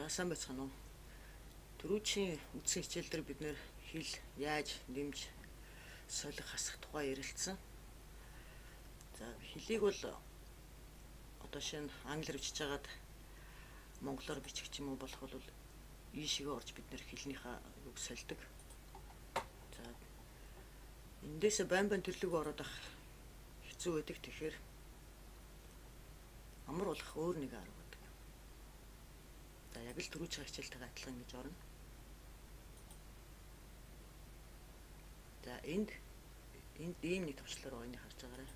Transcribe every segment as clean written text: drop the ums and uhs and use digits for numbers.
За сайн байцгаана уу. Түрүүчийн үндсэн хичээл дээр бид нэр хэл яаж нэмж солих хасах тухай ярилцсан. За хэлийг бол одоо шинэ англиар бичиж хагаад монголоор бичих юм уу болох бол ийшээгээ орж бид нэр хэлнийхээ үг сольдог. За эндээс байн төрлөг ороод ах хэцүү байдаг. Тэгэхээр амар болох өөр нэг арга. За яг л түрүүчийн хичээлтэйгээ адилхан гэж орно. За энд ийм нэг төвчлөр байгаа энийг харж байгаарай.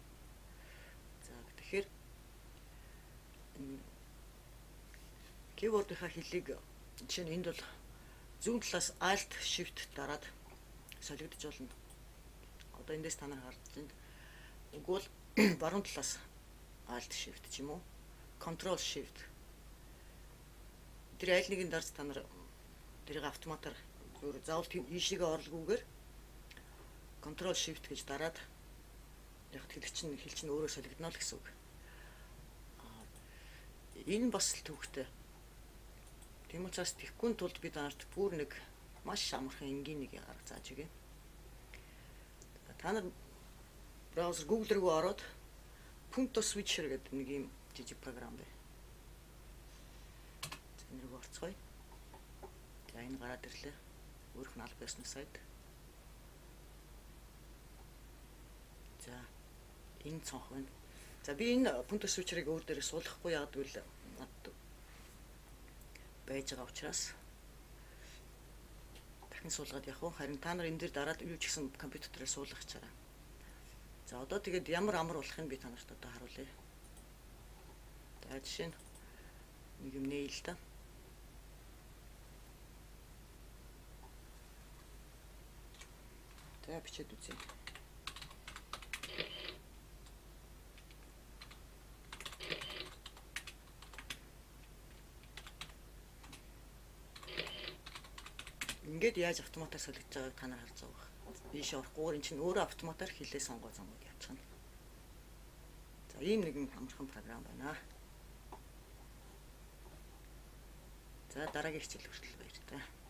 За тэгэхээр keyboard-ийнхаа хэлийг жишээ нь энд бол зүүн талаас Alt Shift дараад солигдож болно. Одоо эндээс та нар харж байна. Үгүй бол баруун талаас Alt Shift ч юм уу Control Shift. Тэр айл нэгийг дарж та нар тэрийг автоматар зөв заавал ийшээгээ орлоггүйгээр Control Shift гэж дараад яг хэл чинь өөрөө солигдно л гэсэн үг. Энэ бас л төвхтэй. Тийм учраас тэхгүй тулд бид нарт бүр нэг маш амархан энгийн нэг арга зааж өгье. Та нар браузер Google руу ороод Punto Switcher гэдэг нэг юм жижиг програм байна. Энэрг орцгоё. За энэ гараад ирлээ. Өөрөх нь аль байсан сайт. За энэ цонх байна. За би энэ Punto Switcher-ыг өөр дээрээ суулгахгүй яагаад гэвэл байж байгаа учраас дахин суулгаад явах уу. Харин та нар энэ дээр дараад юу ч гэсэн компьютер дээр суулгах чараа. За одоо тэгээд ямар амар болохыг би та нарт одоо харуулъя. За жишээ нь нэг юм нэйл та. За бичээд үзье. Ингээд яаж автоматар солигдож байгааг та нар харж байгаа. Ийш орохгүйгээр эн чинь өөрөө автоматар хэлээ сонгоод явчихна. За ийм нэгэн амархан програм байна. За дараагийн хичээл хүртэл баяр таа.